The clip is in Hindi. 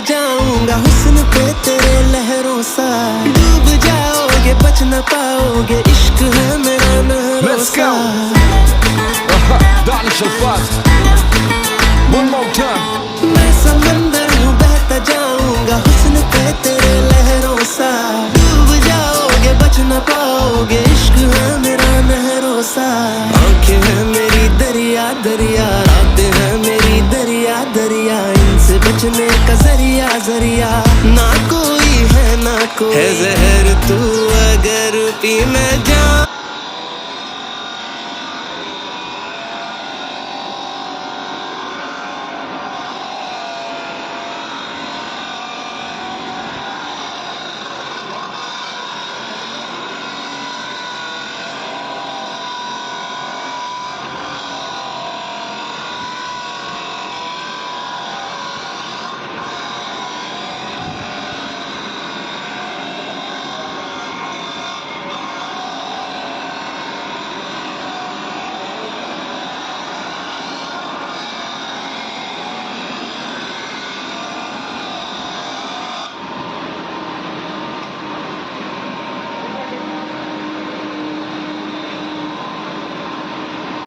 जाऊंगा हुस्न पे तेरे लहरों सा, डूब जाओगे बच न पाओगे, इश्क है मेरा नहरों सा। मैं समंदर हूँ बहता जाऊंगा हुस्न पे तेरे लहरों सा, डूब जाओगे बच न पाओगे, इश्क है मेरा नहरों सा। आंखें हैं मेरी दरिया दरिया, रातें हैं मेरी दरिया दरिया, इनसे बचने का जरिया जरिया ना कोई है ना कोई है। जहर तू अगर पी मैं जाऊं